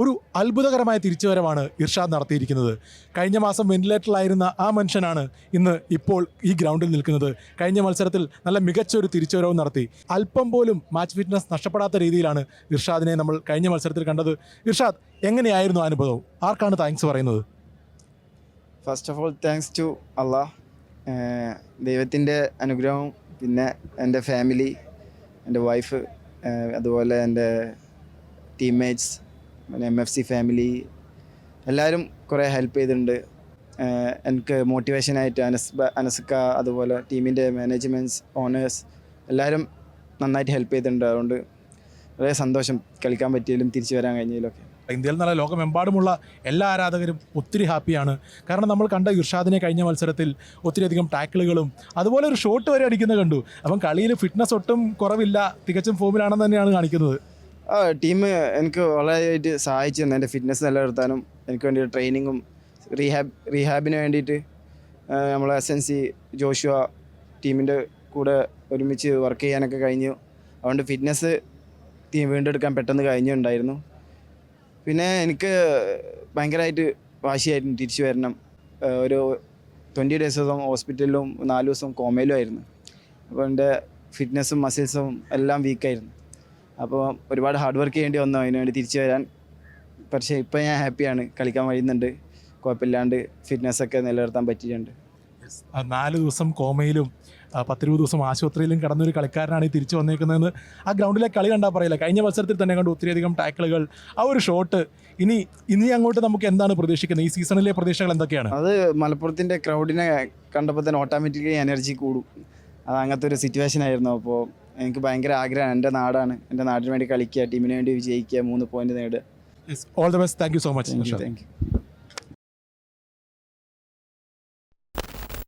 ഒരു അത്ഭുതകരമായ തിരിച്ചുവരവാണ് ഇർഷാദ് നടത്തിയിരിക്കുന്നത്. കഴിഞ്ഞ മാസം വെന്റിലേറ്ററിലായിരുന്ന ആ മനുഷ്യനാണ് ഇപ്പോൾ ഈ ഗ്രൗണ്ടിൽ നിൽക്കുന്നത്. കഴിഞ്ഞ മത്സരത്തിൽ നല്ല മികച്ച ഒരു തിരിച്ചുവരവ് നടത്തി. അല്പം പോലും മാച്ച് ഫിറ്റ്നസ് നഷ്ടപ്പെടാത്ത രീതിയിലാണ് ഇർഷാദിനെ നമ്മൾ കഴിഞ്ഞ മത്സരത്തിൽ കണ്ടത്. ഇർഷാദ്, എങ്ങനെയായിരുന്നു അനുഭവം? ആർക്കാണ് താങ്ക്സ് പറയുന്നത്? First of all thanks to അള്ളാഹ്, ദൈവത്തിൻ്റെ അനുഗ്രഹവും, പിന്നെ എൻ്റെ ഫാമിലി, എൻ്റെ വൈഫ്, അതുപോലെ എൻ്റെ ടീംമേറ്റ്സ്, പിന്നെ MFC ഫാമിലി, എല്ലാവരും കുറേ ഹെൽപ്പ് ചെയ്തിട്ടുണ്ട്. എനിക്ക് മോട്ടിവേഷനായിട്ട് അനസ്ക, അതുപോലെ ടീമിൻ്റെ മാനേജ്മെൻറ്റ്സ്, ഓണേഴ്സ് എല്ലാവരും നന്നായിട്ട് ഹെൽപ്പ് ചെയ്തിട്ടുണ്ട്. അതുകൊണ്ട് വളരെ സന്തോഷം കളിക്കാൻ പറ്റിയതിലും തിരിച്ചു വരാൻ കഴിഞ്ഞതിലൊക്കെ. ഇന്ത്യയിൽ നല്ല ലോകമെമ്പാടുമുള്ള എല്ലാ ആരാധകരും ഒത്തിരി ഹാപ്പിയാണ്. കാരണം നമ്മൾ കണ്ട ഇർഷാദിനെ കഴിഞ്ഞ മത്സരത്തിൽ ഒത്തിരിയധികം ടാക്കിളുകളും അതുപോലെ ഒരു ഷോട്ട് വരെ അടിക്കുന്നത് കണ്ടു. അപ്പം കളിയിൽ ഫിറ്റ്നസ് ഒട്ടും കുറവില്ല, തികച്ചും ഫോമിലാണെന്ന് തന്നെയാണ് കാണിക്കുന്നത്. ടീം എനിക്ക് വളരെയായിട്ട് സഹായിച്ചു തന്നെ, എൻ്റെ ഫിറ്റ്നസ് നിലനിർത്താനും എനിക്ക് വേണ്ടി ട്രെയിനിങ്ങും റീഹാബിന് വേണ്ടിയിട്ട് നമ്മളെ SNC ജോഷുവ ടീമിൻ്റെ കൂടെ ഒരുമിച്ച് വർക്ക് ചെയ്യാനൊക്കെ കഴിഞ്ഞു. അതുകൊണ്ട് ഫിറ്റ്നസ് വീണ്ടെടുക്കാൻ പെട്ടെന്ന് കഴിഞ്ഞുണ്ടായിരുന്നു. പിന്നെ എനിക്ക് ഭയങ്കരമായിട്ട് വാശിയായിരുന്നു തിരിച്ചു വരണം. ഒരു 20 ദിവസം ഹോസ്പിറ്റലിലും 4 ദിവസം കോമയിലും ആയിരുന്നു. അപ്പോൾ എൻ്റെ ഫിറ്റ്നസ്സും മസിൽസും എല്ലാം വീക്കായിരുന്നു. അപ്പോൾ ഒരുപാട് ഹാർഡ് വർക്ക് ചെയ്യേണ്ടി വന്നു അതിന് വേണ്ടി തിരിച്ചു വരാൻ. പക്ഷേ ഇപ്പോൾ ഞാൻ ഹാപ്പിയാണ്, കളിക്കാൻ കഴിയുന്നുണ്ട്, കുഴപ്പമില്ലാണ്ട് ഫിറ്റ്നസ്സൊക്കെ നിലനിർത്താൻ പറ്റിയിട്ടുണ്ട്. 4 ദിവസം കോമയിലും 10-20 ദിവസം ആശുപത്രിയിലും കടന്നൊരു കളിക്കാരനാണ് ഈ തിരിച്ചു വന്നേക്കുന്നതെന്ന് ആ ഗ്രൗണ്ടിലെ കളി കണ്ടാൽ പറയില്ല. കഴിഞ്ഞ മത്സരത്തിൽ തന്നെ കണ്ടു ഒത്തിരിയധികം ടാക്കിളുകൾ, ആ ഒരു ഷോട്ട്. ഇനി അങ്ങോട്ട് നമുക്ക് എന്താണ് പ്രതീക്ഷിക്കുന്നത്? ഈ സീസണിലെ പ്രതീക്ഷകൾ എന്തൊക്കെയാണ്? അത് മലപ്പുറത്തിൻ്റെ ക്രൗഡിനെ കണ്ടപ്പോൾ തന്നെ ഓട്ടോമാറ്റിക്കലി എനർജി കൂടും. അത് അങ്ങനത്തെ ഒരു സിറ്റുവേഷൻ ആയിരുന്നു. അപ്പോൾ എനിക്ക് ഭയങ്കര ആഗ്രഹമാണ്, എൻ്റെ നാടാണ്, എൻ്റെ നാടിന് വേണ്ടി കളിക്കുക, ടീമിന് വേണ്ടി വിജയിക്കുക, 3 പോയിന്റ് നേടുക. All the best. Thank you so much. Thank you.